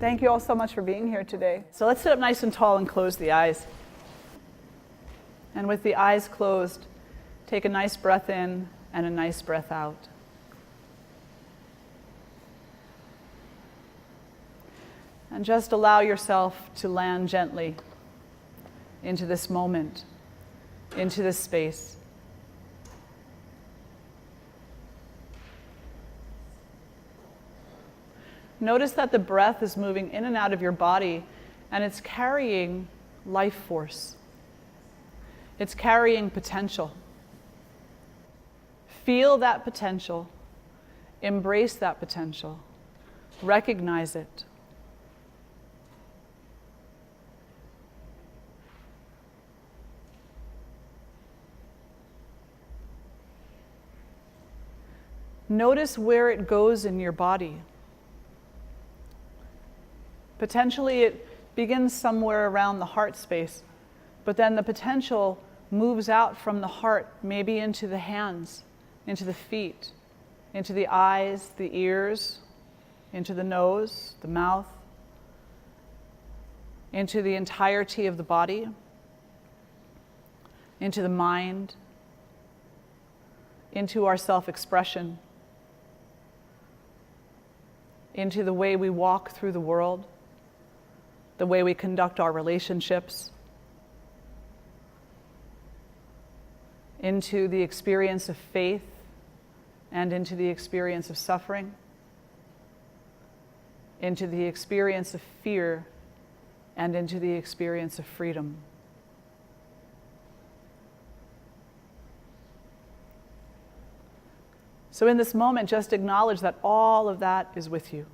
Thank you all so much for being here today. So let's sit up nice and tall and close the eyes. And with the eyes closed, take a nice breath in and a nice breath out. And just allow yourself to land gently into this moment, into this space. Notice that the breath is moving in and out of your body, and it's carrying life force. It's carrying potential. Feel that potential. Embrace that potential. Recognize it. Notice where it goes in your body. Potentially it begins somewhere around the heart space, but then the potential moves out from the heart, maybe into the hands, into the feet, into the eyes, the ears, into the nose, the mouth, into the entirety of the body, into the mind, into our self-expression, into the way we walk through the world, the way we conduct our relationships, into the experience of faith and into the experience of suffering, into the experience of fear and into the experience of freedom. So in this moment, just acknowledge that all of that is with you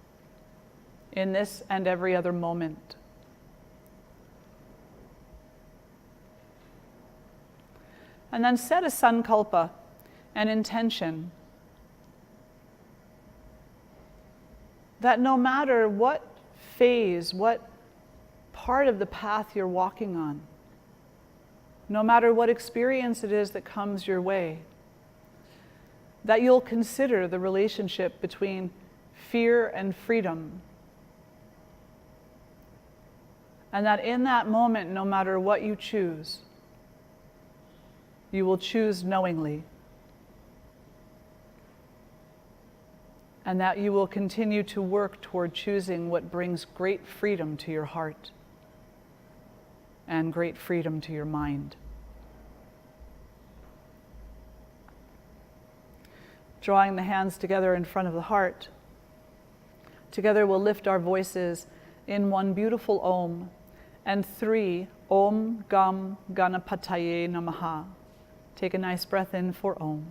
in this and every other moment. And then set a sankalpa, an intention, that no matter what phase, what part of the path you're walking on, no matter what experience it is that comes your way, that you'll consider the relationship between fear and freedom. And that in that moment, no matter what you choose, you will choose knowingly. And that you will continue to work toward choosing what brings great freedom to your heart and great freedom to your mind. Drawing the hands together in front of the heart. Together we'll lift our voices in one beautiful Om and 3 Om Gam Ganapataye Namaha. Take a nice breath in for Om.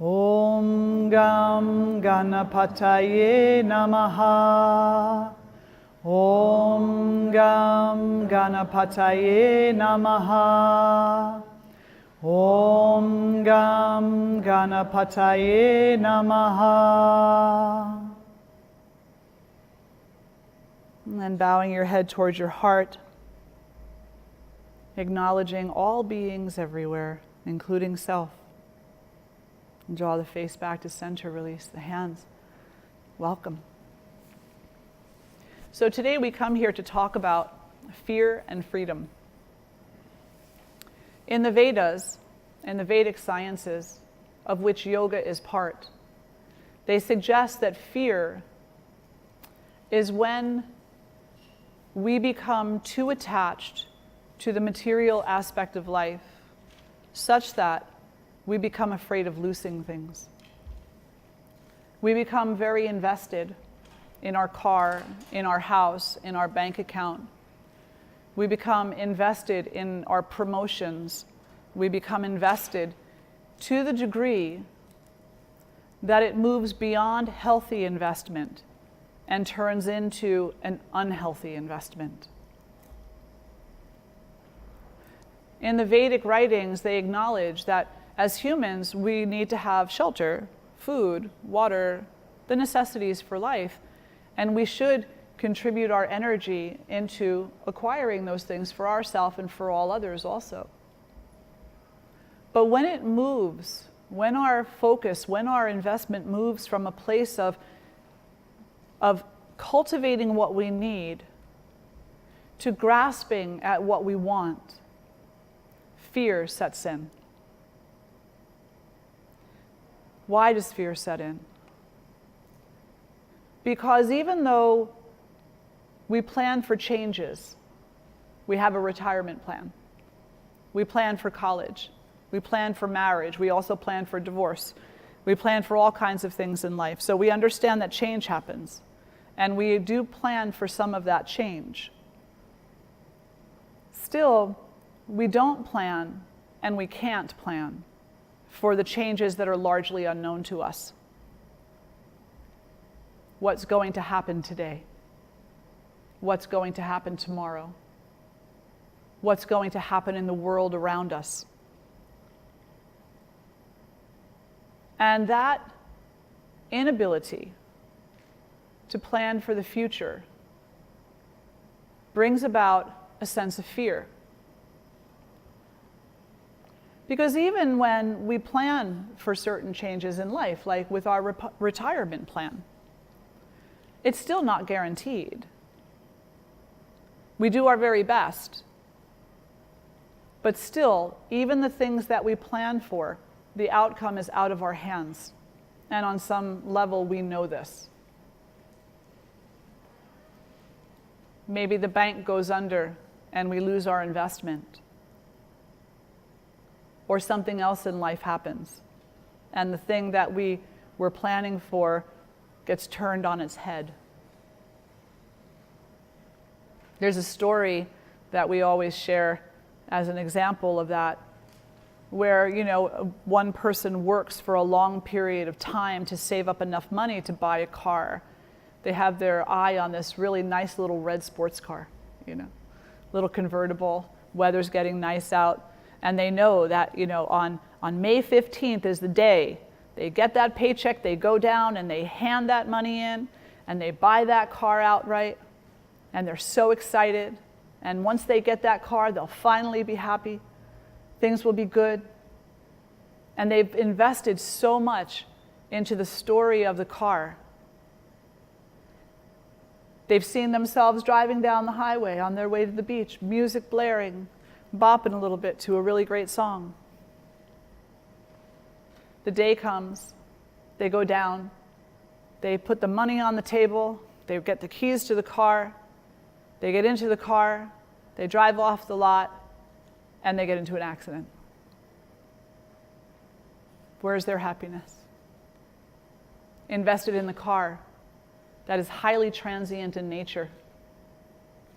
Om Gam Ganapataye Namaha. Om Gam Ganapataye Namaha. Om Gam Ganapataye Namaha. And then bowing your head towards your heart, acknowledging all beings everywhere, including self. And draw the face back to center, release the hands. Welcome. So today we come here to talk about fear and freedom. In the Vedas, in the Vedic sciences, of which yoga is part, they suggest that fear is when we become too attached to the material aspect of life, such that we become afraid of losing things. We become very invested in our car, in our house, in our bank account. We become invested in our promotions. We become invested to the degree that it moves beyond healthy investment and turns into an unhealthy investment. In the Vedic writings, they acknowledge that as humans, we need to have shelter, food, water, the necessities for life, and we should contribute our energy into acquiring those things for ourselves and for all others also. But when it moves, when our focus, when our investment moves from a place of cultivating what we need to grasping at what we want, fear sets in. Why does fear set in? Because even though we plan for changes, we have a retirement plan. We plan for college. We plan for marriage. We also plan for divorce. We plan for all kinds of things in life. So we understand that change happens. And we do plan for some of that change. Still, we don't plan and we can't plan for the changes that are largely unknown to us. What's going to happen today? What's going to happen tomorrow? What's going to happen in the world around us? And that inability to plan for the future brings about a sense of fear. Because even when we plan for certain changes in life, like with our retirement plan, it's still not guaranteed. We do our very best. But still, even the things that we plan for, the outcome is out of our hands. And on some level, we know this. Maybe the bank goes under and we lose our investment. Or something else in life happens. And the thing that we were planning for gets turned on its head. There's a story that we always share as an example of that, where, one person works for a long period of time to save up enough money to buy a car. They have their eye on this really nice little red sports car, little convertible, weather's getting nice out, and they know that, on May 15th is the day they get that paycheck, they go down and they hand that money in, and they buy that car outright, and they're so excited. And once they get that car, they'll finally be happy. Things will be good. And they've invested so much into the story of the car. They've seen themselves driving down the highway on their way to the beach, music blaring, bopping a little bit to a really great song. The day comes, they go down, they put the money on the table, they get the keys to the car, they get into the car, they drive off the lot, and they get into an accident. Where's their happiness? Invested in the car that is highly transient in nature,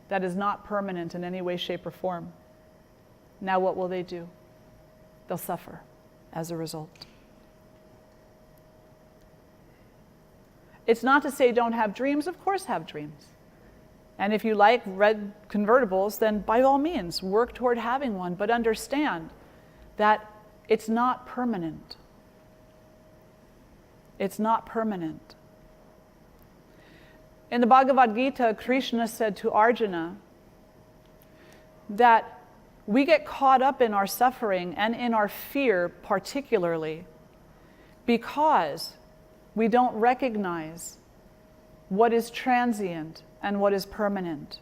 that is not permanent in any way, shape, or form. Now what will they do? They'll suffer as a result. It's not to say don't have dreams, of course have dreams. And if you like red convertibles, then by all means, work toward having one, but understand that it's not permanent. It's not permanent. In the Bhagavad Gita, Krishna said to Arjuna that we get caught up in our suffering and in our fear particularly because we don't recognize what is transient and what is permanent.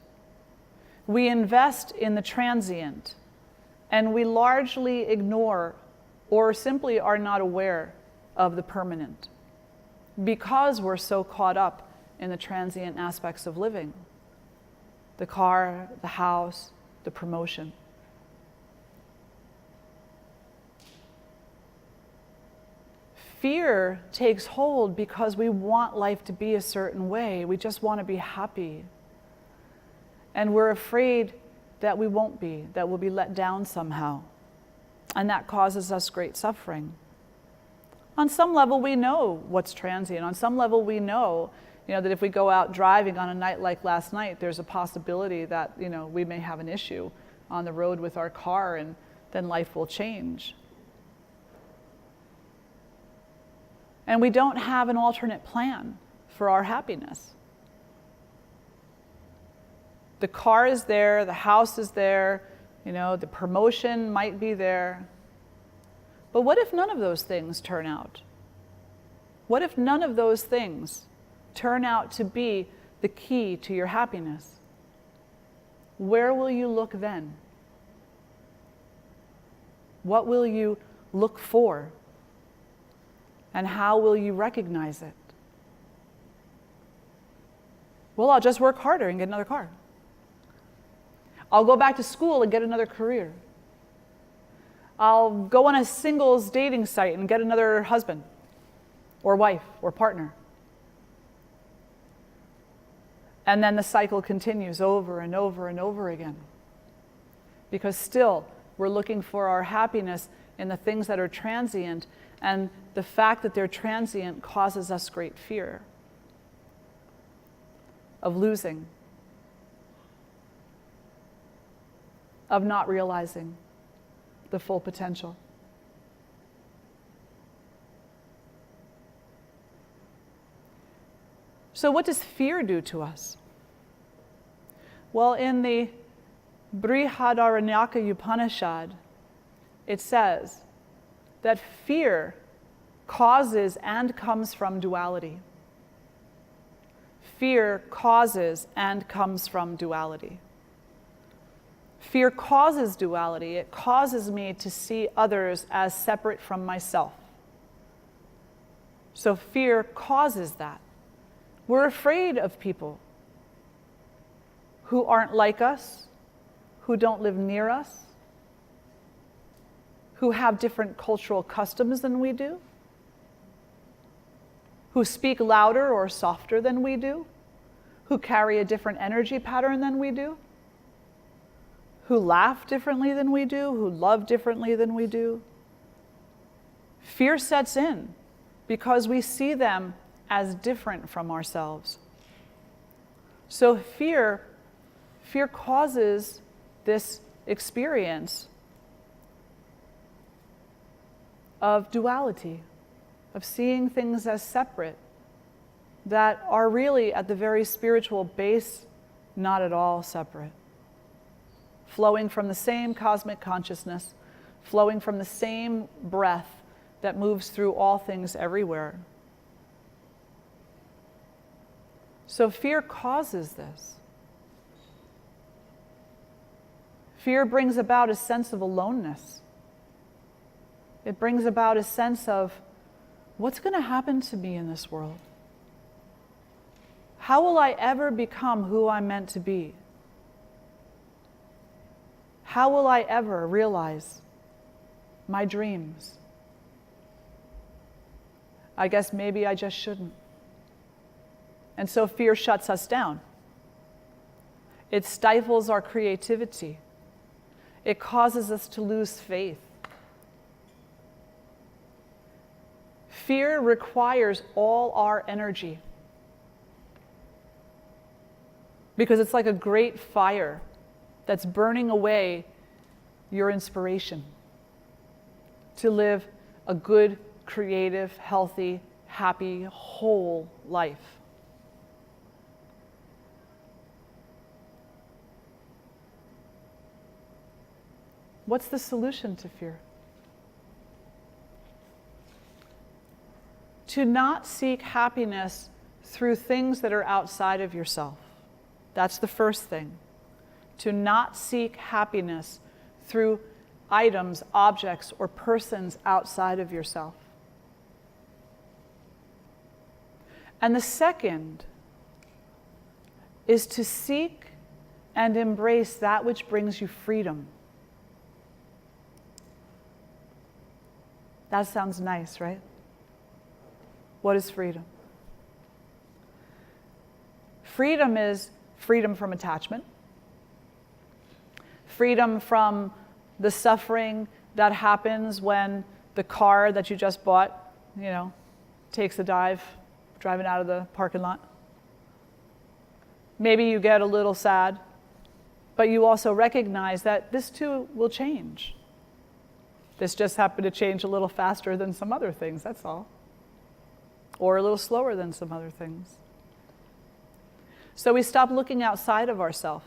We invest in the transient and we largely ignore or simply are not aware of the permanent because we're so caught up in the transient aspects of living. The car, the house, the promotion. Fear takes hold because we want life to be a certain way. We just want to be happy. And we're afraid that we won't be, that we'll be let down somehow. And that causes us great suffering. On some level, we know what's transient. On some level, we know, that if we go out driving on a night like last night, there's a possibility that, we may have an issue on the road with our car, and then life will change. And we don't have an alternate plan for our happiness. The car is there, the house is there, the promotion might be there. But what if none of those things turn out? What if none of those things turn out to be the key to your happiness? Where will you look then? What will you look for? And how will you recognize it? Well, I'll just work harder and get another car. I'll go back to school and get another career. I'll go on a singles dating site and get another husband or wife or partner. And then the cycle continues over and over and over again. Because still, we're looking for our happiness in the things that are transient, and the fact that they're transient causes us great fear of losing, of not realizing the full potential. So what does fear do to us? Well, in the Brihadaranyaka Upanishad, it says that fear causes and comes from duality. Fear causes and comes from duality. Fear causes duality. It causes me to see others as separate from myself. So fear causes that. We're afraid of people who aren't like us, who don't live near us, who have different cultural customs than we do, who speak louder or softer than we do, who carry a different energy pattern than we do, who laugh differently than we do, who love differently than we do. Fear sets in because we see them as different from ourselves. So fear causes this experience of duality, of seeing things as separate that are really at the very spiritual base not at all separate, flowing from the same cosmic consciousness, flowing from the same breath that moves through all things everywhere. So fear causes this. Fear brings about a sense of aloneness. It brings about a sense of, what's going to happen to me in this world? How will I ever become who I'm meant to be? How will I ever realize my dreams? I guess maybe I just shouldn't. And so fear shuts us down. It stifles our creativity. It causes us to lose faith. Fear requires all our energy because it's like a great fire that's burning away your inspiration to live a good, creative, healthy, happy, whole life. What's the solution to fear? To not seek happiness through things that are outside of yourself. That's the first thing. To not seek happiness through items, objects, or persons outside of yourself. And the second is to seek and embrace that which brings you freedom. That sounds nice, right? What is freedom? Freedom is freedom from attachment, freedom from the suffering that happens when the car that you just bought, takes a dive, driving out of the parking lot. Maybe you get a little sad, but you also recognize that this too will change. This just happened to change a little faster than some other things, that's all. Or a little slower than some other things. So we stop looking outside of ourselves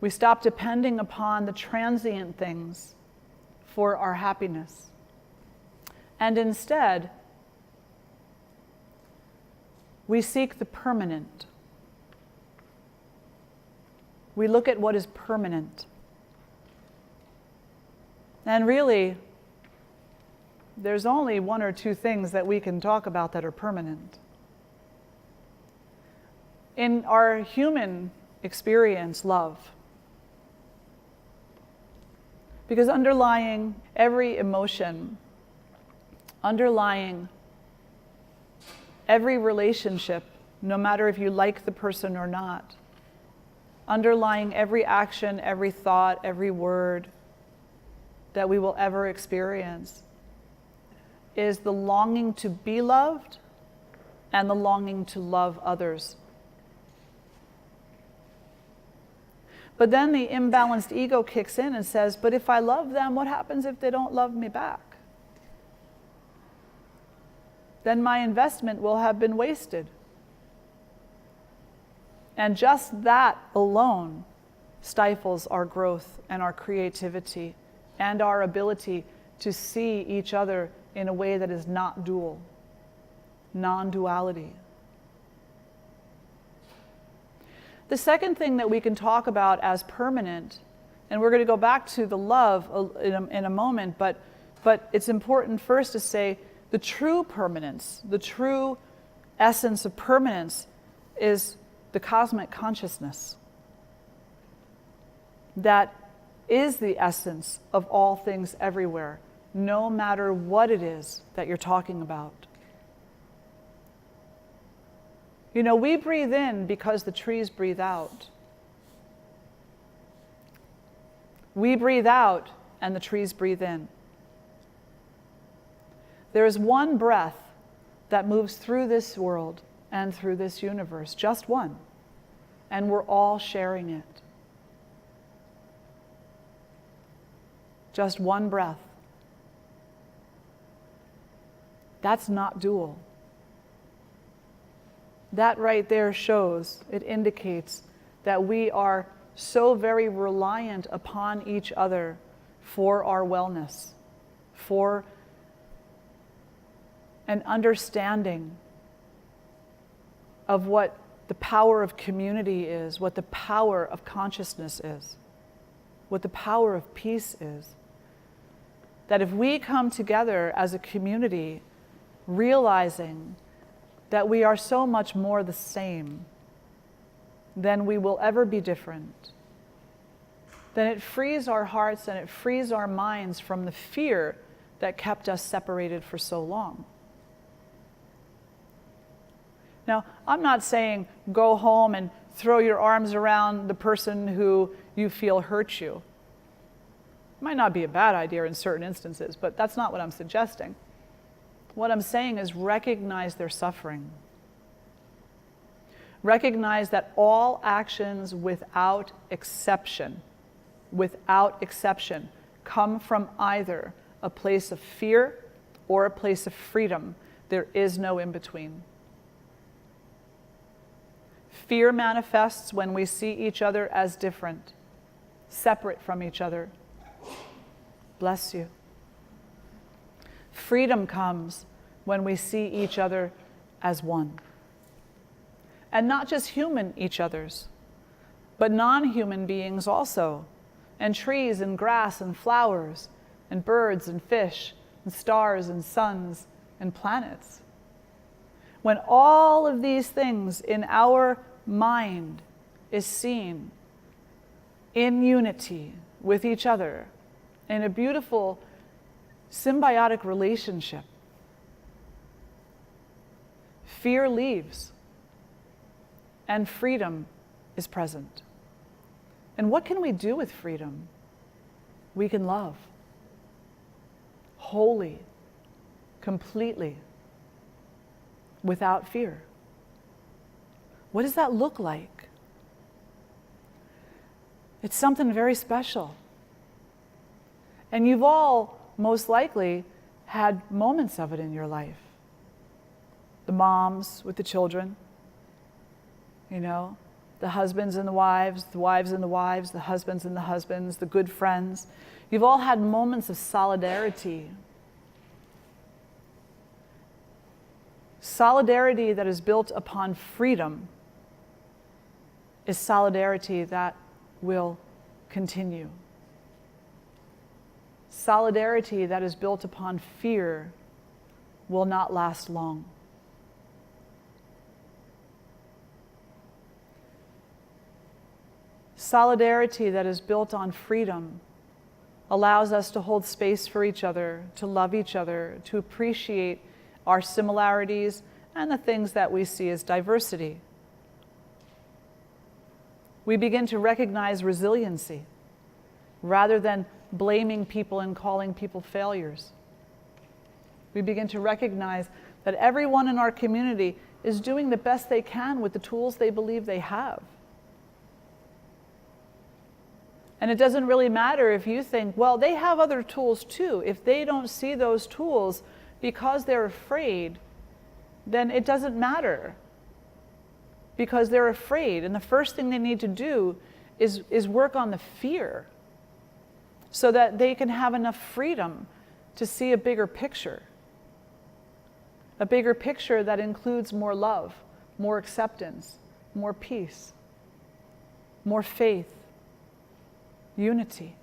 We stop depending upon the transient things for our happiness. And instead, we seek the permanent. We look at what is permanent. And really, there's only one or two things that we can talk about that are permanent. In our human experience, love. Because underlying every emotion, underlying every relationship, no matter if you like the person or not, underlying every action, every thought, every word that we will ever experience is the longing to be loved and the longing to love others. But then the imbalanced ego kicks in and says, but if I love them, what happens if they don't love me back? Then my investment will have been wasted. And just that alone stifles our growth and our creativity and our ability to see each other in a way that is not dual, non-duality. The second thing that we can talk about as permanent, and we're going to go back to the love in a moment, but it's important first to say the true permanence, the true essence of permanence is the cosmic consciousness. That is the essence of all things everywhere, no matter what it is that you're talking about. You know, we breathe in because the trees breathe out. We breathe out and the trees breathe in. There is one breath that moves through this world and through this universe, just one, and we're all sharing it. Just one breath. That's not dual. That right there shows, it indicates that we are so very reliant upon each other for our wellness, for an understanding of what the power of community is, what the power of consciousness is, what the power of peace is. That if we come together as a community, realizing that we are so much more the same than we will ever be different, then it frees our hearts and it frees our minds from the fear that kept us separated for so long. Now, I'm not saying go home and throw your arms around the person who you feel hurt you. It might not be a bad idea in certain instances, but that's not what I'm suggesting. What I'm saying is recognize their suffering. Recognize that all actions without exception, come from either a place of fear or a place of freedom. There is no in between. Fear manifests when we see each other as different, separate from each other. Bless you. Freedom comes when we see each other as one. And not just human each others, but non-human beings also, and trees and grass and flowers, and birds and fish, and stars and suns and planets. When all of these things in our mind is seen in unity with each other, in a beautiful symbiotic relationship, fear leaves and freedom is present. And what can we do with freedom? We can love wholly, completely, without fear. What does that look like? It's something very special. And you've all most likely had moments of it in your life. The moms with the children, the husbands and the wives and the wives, the husbands and the husbands, the good friends. You've all had moments of solidarity. Solidarity that is built upon freedom is solidarity that will continue. Solidarity that is built upon fear will not last long. Solidarity that is built on freedom allows us to hold space for each other, to love each other, to appreciate our similarities and the things that we see as diversity. We begin to recognize resiliency rather than blaming people and calling people failures. We begin to recognize that everyone in our community is doing the best they can with the tools they believe they have. And it doesn't really matter if you think, well, they have other tools too. If they don't see those tools because they're afraid, then it doesn't matter. Because they're afraid, and the first thing they need to do is work on the fear so that they can have enough freedom to see a bigger picture. A bigger picture that includes more love, more acceptance, more peace, more faith, unity.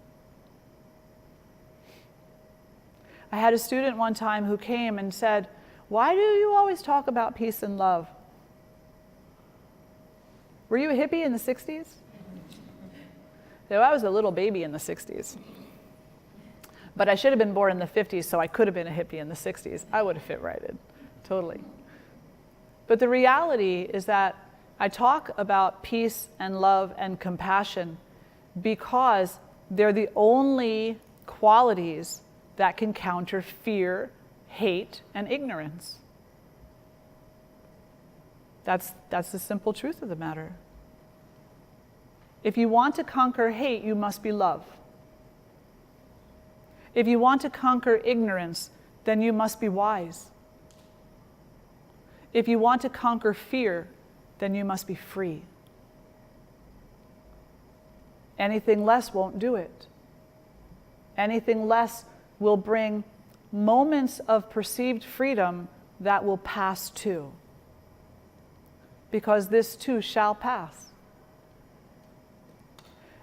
I had a student one time who came and said, "Why do you always talk about peace and love? Were you a hippie in the 60s? So I was a little baby in the 60s. But I should have been born in the 50s, so I could have been a hippie in the 60s. I would have fit right in, totally. But the reality is that I talk about peace and love and compassion because they're the only qualities that can counter fear, hate, and ignorance. That's the simple truth of the matter. If you want to conquer hate, you must be love. If you want to conquer ignorance, then you must be wise. If you want to conquer fear, then you must be free. Anything less won't do it. Anything less will bring moments of perceived freedom that will pass too. Because this too shall pass.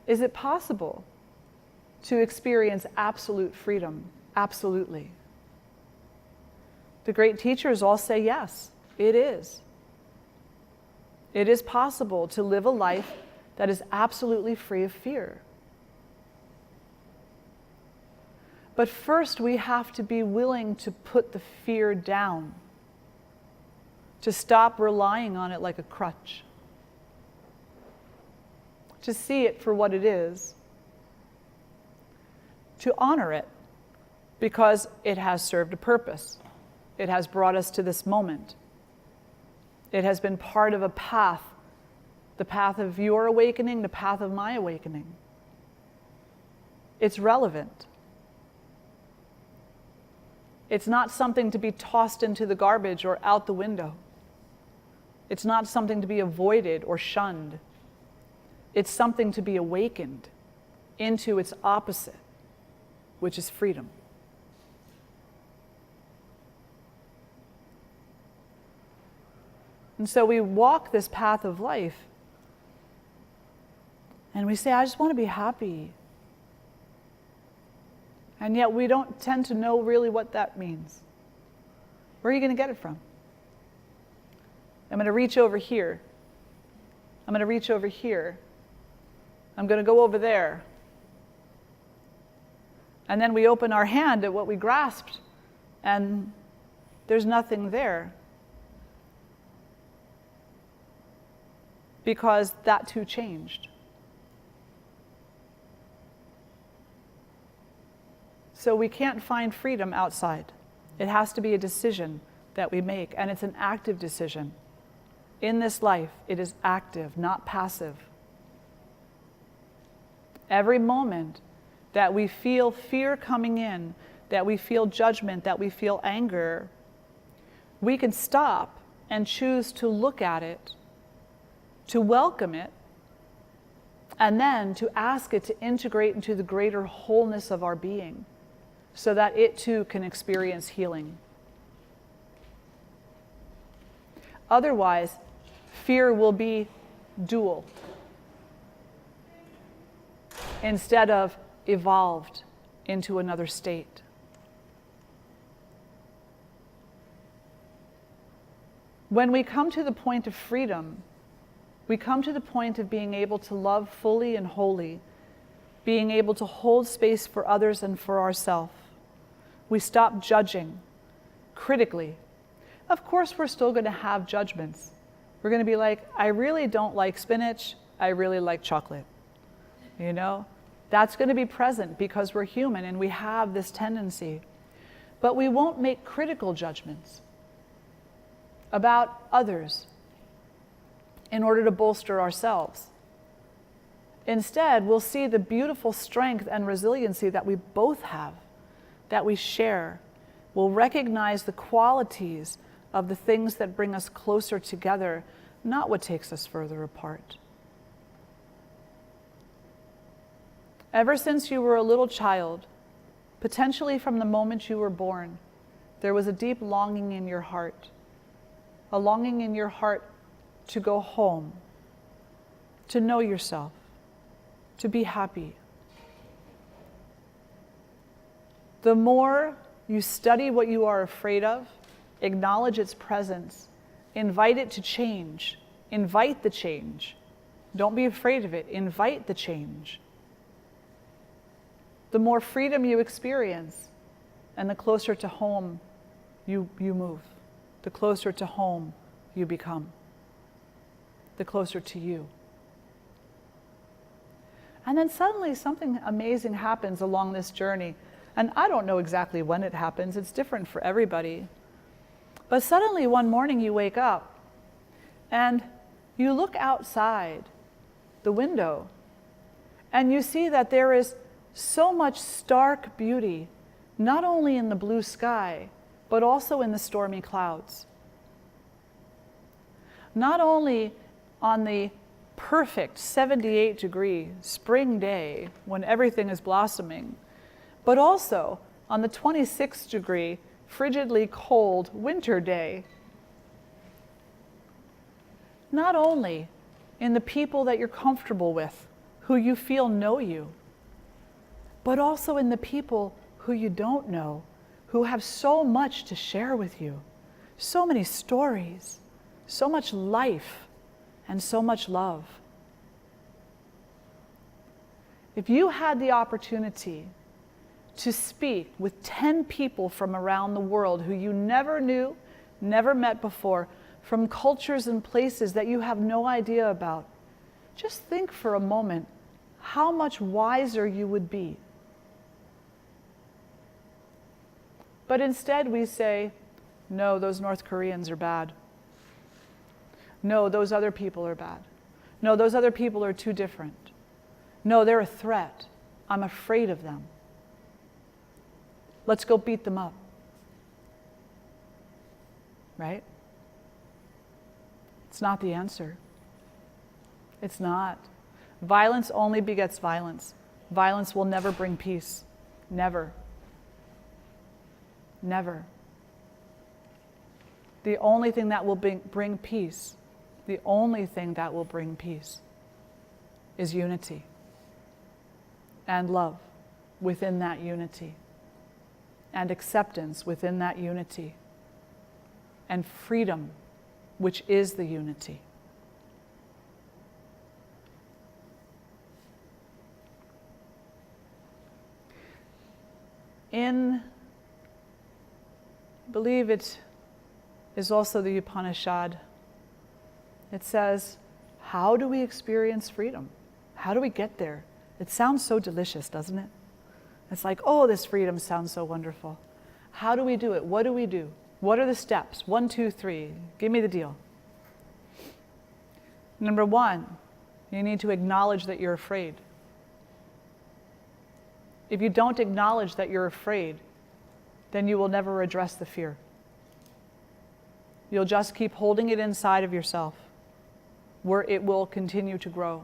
Is it possible to experience absolute freedom? Absolutely. The great teachers all say yes, it is. It is possible to live a life that is absolutely free of fear. But first we have to be willing to put the fear down, to stop relying on it like a crutch, to see it for what it is, to honor it because it has served a purpose. It has brought us to this moment. It has been part of a path, the path of your awakening, the path of my awakening. It's relevant. It's not something to be tossed into the garbage or out the window. It's not something to be avoided or shunned. It's something to be awakened into its opposite, which is freedom. And so we walk this path of life and we say, I just want to be happy. And yet we don't tend to know really what that means. Where are you going to get it from? I'm going to reach over here. I'm going to reach over here. I'm going to go over there. And then we open our hand at what we grasped, and there's nothing there. Because that too changed. So we can't find freedom outside. It has to be a decision that we make, and it's an active decision. In this life, it is active, not passive. Every moment that we feel fear coming in, that we feel judgment, that we feel anger, we can stop and choose to look at it, to welcome it, And then to ask it to integrate into the greater wholeness of our being so that it too can experience healing. Otherwise, fear will be dual instead of evolved into another state. When we come to the point of freedom, we come to the point of being able to love fully and wholly, being able to hold space for others and for ourselves. We stop judging critically. Of course, we're still going to have judgments. We're going to be like, I really don't like spinach, I really like chocolate. You know, that's going to be present because we're human and we have this tendency. But we won't make critical judgments about others in order to bolster ourselves. Instead, we'll see the beautiful strength and resiliency that we both have, that we share. We'll recognize the qualities of the things that bring us closer together, not what takes us further apart. Ever since you were a little child, potentially from the moment you were born, there was a deep longing in your heart, a longing in your heart to go home, to know yourself, to be happy. The more you study what you are afraid of, acknowledge its presence, invite it to change, invite the change. Don't be afraid of it, invite the change. The more freedom you experience, and the closer to home you move, the closer to home you become, the closer to you. And then suddenly something amazing happens along this journey. And I don't know exactly when it happens, it's different for everybody. But suddenly one morning you wake up and you look outside the window and you see that there is so much stark beauty, not only in the blue sky, but also in the stormy clouds. Not only on the perfect 78-degree spring day when everything is blossoming, but also on the 26-degree frigidly cold winter day. Not only in the people that you're comfortable with, who you feel know you, but also in the people who you don't know, who have so much to share with you, so many stories, so much life, and so much love. If you had the opportunity to speak with 10 people from around the world who you never knew, never met before, from cultures and places that you have no idea about, just think for a moment how much wiser you would be. But instead we say, no, those North Koreans are bad. No, those other people are bad. No, those other people are too different. No, they're a threat. I'm afraid of them. Let's go beat them up. Right? It's not the answer. It's not. Violence only begets violence. Violence will never bring peace. Never. Never. The only thing that will bring peace, the only thing that will bring peace is unity and love within that unity and acceptance within that unity and freedom, which is the unity. I believe it is also the Upanishad. It says, how do we experience freedom? How do we get there? It sounds so delicious, doesn't it? It's like, oh, this freedom sounds so wonderful. How do we do it? What do we do? What are the steps? 1, 2, 3. Give me the deal. Number 1, you need to acknowledge that you're afraid. If you don't acknowledge that you're afraid, then you will never address the fear. You'll just keep holding it inside of yourself, where it will continue to grow.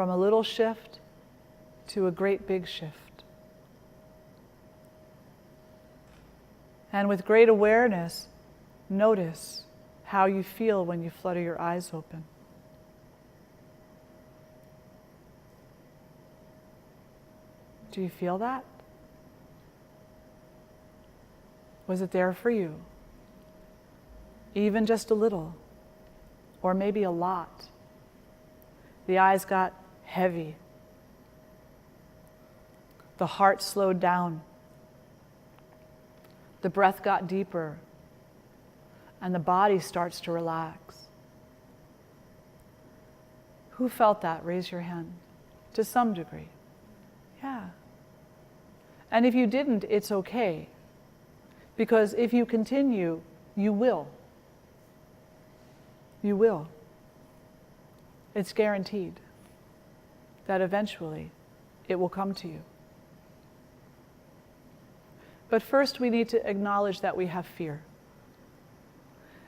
from a little shift to a great big shift. And with great awareness, notice how you feel when you flutter your eyes open. Do you feel that? Was it there for you? Even just a little, or maybe a lot. The eyes got heavy. The heart slowed down. The breath got deeper. And the body starts to relax. Who felt that? Raise your hand. To some degree. Yeah. And if you didn't, it's okay. Because if you continue, you will. You will. It's guaranteed that eventually it will come to you. But first we need to acknowledge that we have fear.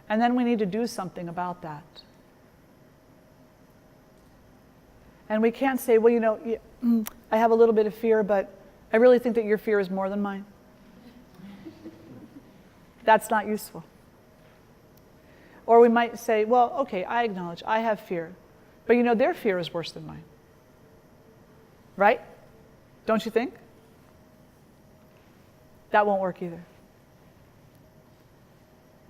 And then we need to do something about that. And we can't say, well, you know, I have a little bit of fear, but I really think that your fear is more than mine. That's not useful. Or we might say, well, okay, I acknowledge I have fear, but you know, their fear is worse than mine. Right? Don't you think? That won't work either.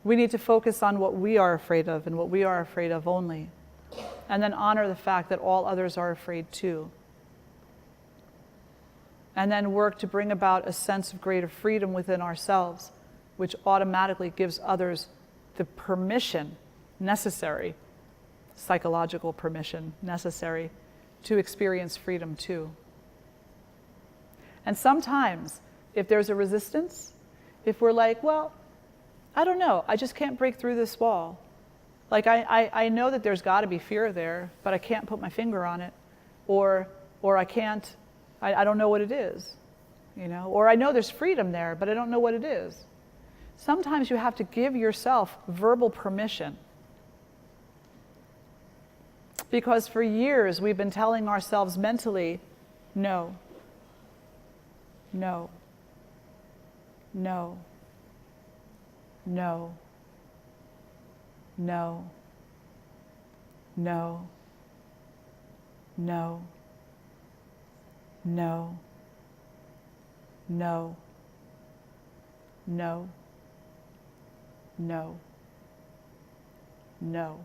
We need to focus on what we are afraid of and what we are afraid of only, and then honor the fact that all others are afraid too. And then work to bring about a sense of greater freedom within ourselves, which automatically gives others the permission necessary, psychological permission necessary, to experience freedom too. And sometimes, if there's a resistance, if we're like, well, I don't know, I just can't break through this wall. Like I know that there's got to be fear there, but I can't put my finger on it, or I can't, I don't know what it is, you know, or I know there's freedom there, but I don't know what it is. Sometimes you have to give yourself verbal permission. Because for years we've been telling ourselves mentally, no, no, no, no, no, no, no, no, no, no, no, no.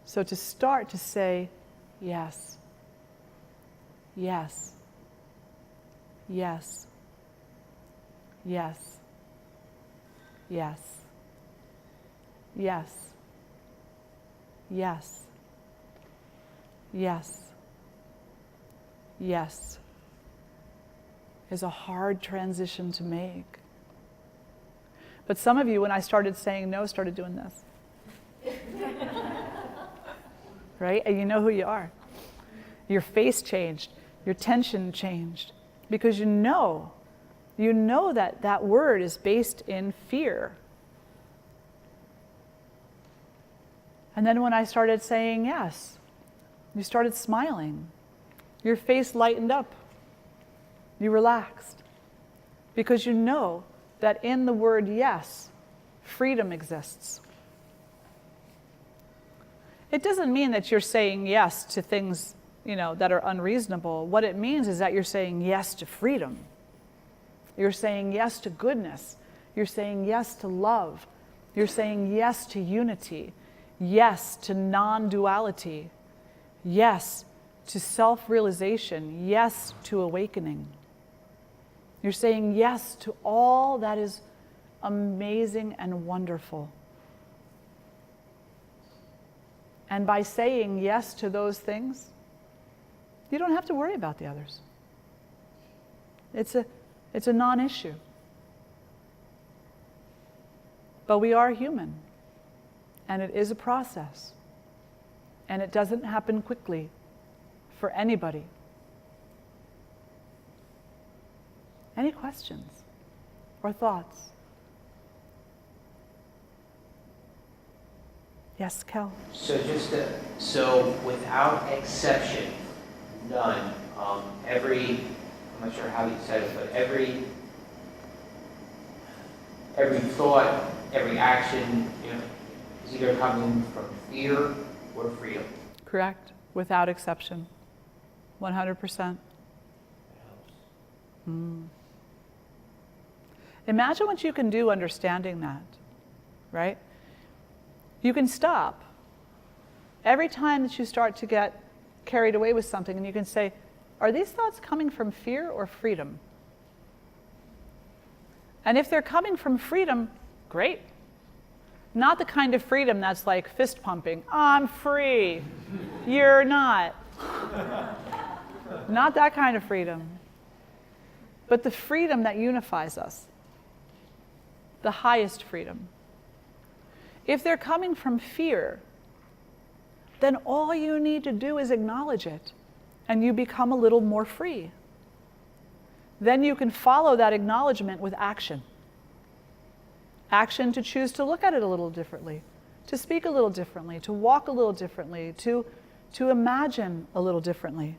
So to start to say yes, yes, yes, yes, yes, yes, yes, yes, yes, is a hard transition to make. But some of you, when I started saying no, started doing this. Right? And you know who you are. Your face changed. Your tension changed. Because you know that that word is based in fear. And then when I started saying yes, you started smiling. Your face lightened up. You relaxed. Because you know that in the word yes, freedom exists. It doesn't mean that you're saying yes to things, you know, that are unreasonable. What it means is that you're saying yes to freedom. You're saying yes to goodness. You're saying yes to love. You're saying yes to unity. Yes to non-duality. Yes to self-realization. Yes to awakening. You're saying yes to all that is amazing and wonderful. And by saying yes to those things, you don't have to worry about the others. It's a non-issue. But we are human, and it is a process, and it doesn't happen quickly for anybody. Any questions or thoughts? Yes, Kel. So without exception, none. I'm not sure how you said it, but every thought, every action, is either coming from fear or freedom. Correct. Without exception. 100%. Imagine what you can do understanding that, right? You can stop every time that you start to get carried away with something, and you can say, are these thoughts coming from fear or freedom? And if they're coming from freedom, great. Not the kind of freedom that's like fist pumping. I'm free. You're not. Not that kind of freedom. But the freedom that unifies us. The highest freedom. If they're coming from fear, then all you need to do is acknowledge it, and you become a little more free. Then you can follow that acknowledgement with action. Action to choose to look at it a little differently, to speak a little differently, to walk a little differently, to imagine a little differently.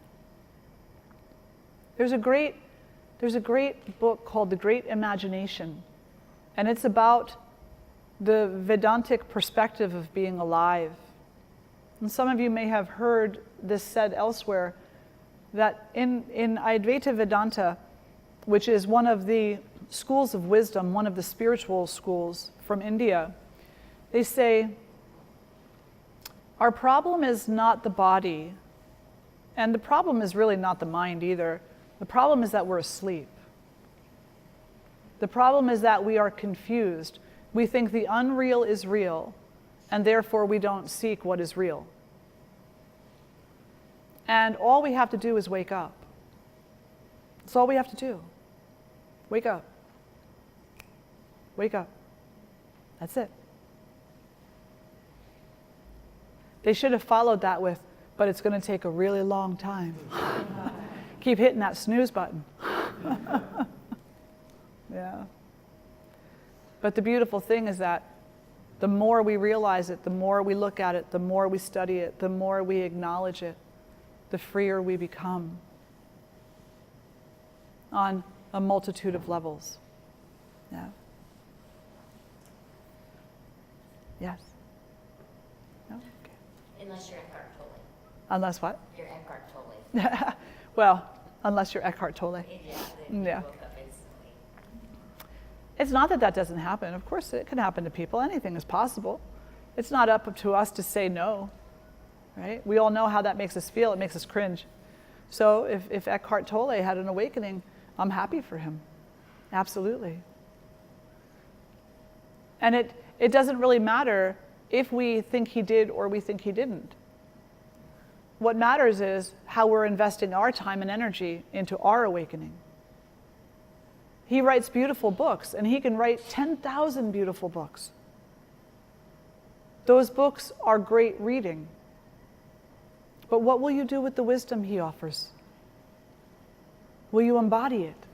There's a great book called The Great Imagination, and it's about the Vedantic perspective of being alive. And some of you may have heard this said elsewhere, that in Advaita Vedanta, which is one of the schools of wisdom, one of the spiritual schools from India, they say, our problem is not the body, and the problem is really not the mind either. The problem is that we're asleep. The problem is that we are confused. We think the unreal is real, and therefore we don't seek what is real. And all we have to do is wake up. That's all we have to do. Wake up. Wake up. That's it. They should have followed that with, but it's going to take a really long time. Keep hitting that snooze button. Yeah. But the beautiful thing is that the more we realize it, the more we look at it, the more we study it, the more we acknowledge it, the freer we become on a multitude of levels. Yeah. Yes? No? Okay. Unless you're Eckhart Tolle. Unless what? You're Eckhart Tolle. Well, unless you're Eckhart Tolle. Yeah, then you Yeah. woke up instantly. It's not that that doesn't happen. Of course it can happen to people. Anything is possible. It's not up to us to say no, right? We all know how that makes us feel. It makes us cringe. So if Eckhart Tolle had an awakening, I'm happy for him. Absolutely. And it doesn't really matter if we think he did or we think he didn't. What matters is how we're investing our time and energy into our awakening. He writes beautiful books, and he can write 10,000 beautiful books. Those books are great reading. But what will you do with the wisdom he offers? Will you embody it?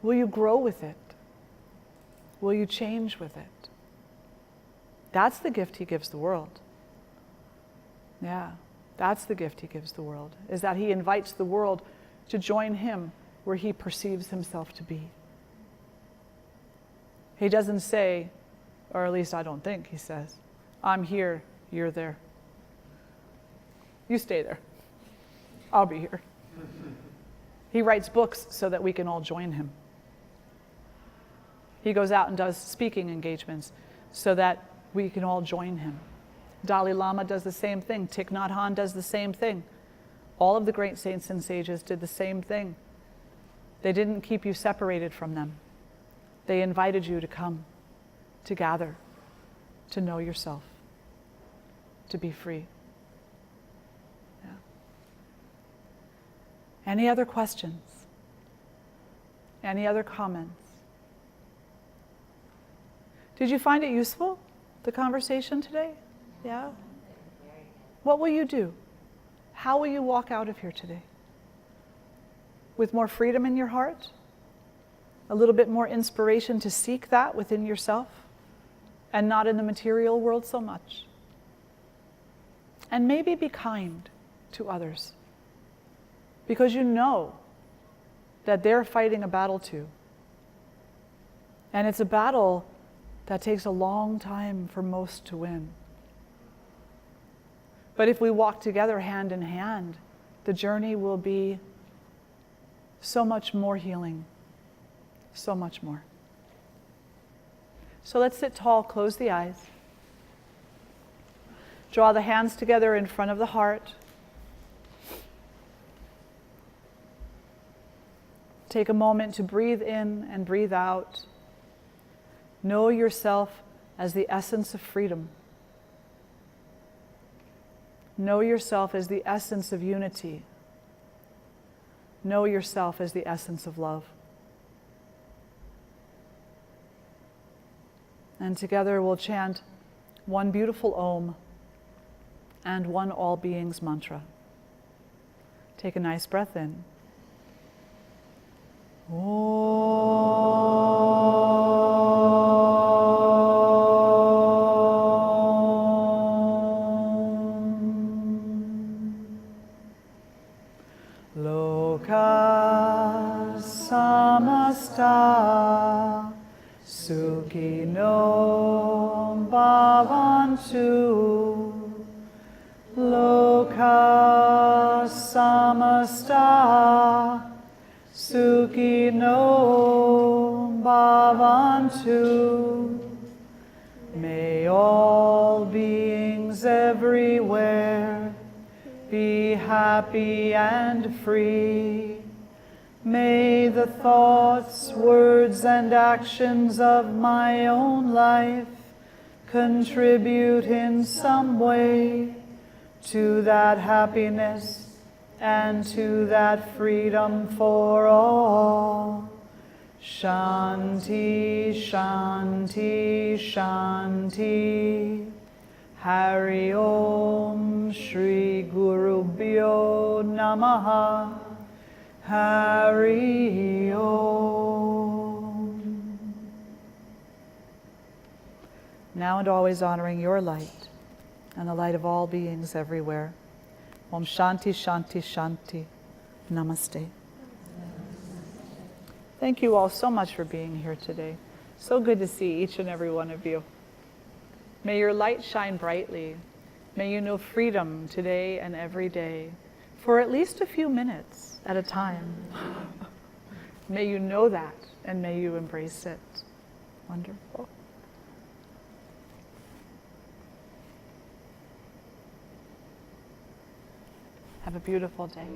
Will you grow with it? Will you change with it? That's the gift he gives the world. Yeah, that's the gift he gives the world, is that he invites the world to join him where he perceives himself to be. He doesn't say, or at least I don't think he says, I'm here, you're there. You stay there. I'll be here. He writes books so that we can all join him. He goes out and does speaking engagements so that we can all join him. Dalai Lama does the same thing. Thich Nhat Hanh does the same thing. All of the great saints and sages did the same thing. They didn't keep you separated from them. They invited you to come, to gather, to know yourself, to be free. Yeah. Any other questions? Any other comments? Did you find it useful, the conversation today? Yeah? What will you do? How will you walk out of here today? With more freedom in your heart? A little bit more inspiration to seek that within yourself? and not in the material world so much. And maybe be kind to others, because you know that they're fighting a battle too. And it's a battle that takes a long time for most to win. But if we walk together hand in hand, the journey will be so much more healing, so much more. So let's sit tall, close the eyes. Draw the hands together in front of the heart. Take a moment to breathe in and breathe out. Know yourself as the essence of freedom. Know yourself as the essence of unity. Know yourself as the essence of love. And together we'll chant one beautiful Om and one All Beings mantra. Take a nice breath in. Loka samasta sukhino bhavantu. Loka samasta sukhino bhavantu. May all beings everywhere be happy and free. May the thoughts, words, and actions of my own life contribute in some way to that happiness and to that freedom for all. Shanti, Shanti, Shanti. Hari Om Shri Guru Bhyo Namaha. Hari Om. Now and always honoring your light and the light of all beings everywhere. Om Shanti, Shanti, Shanti. Namaste. Thank you all so much for being here today. So good to see each and every one of you. May your light shine brightly. May you know freedom today and every day, for at least a few minutes at a time. May you know that, and may you embrace it. Wonderful. Have a beautiful day.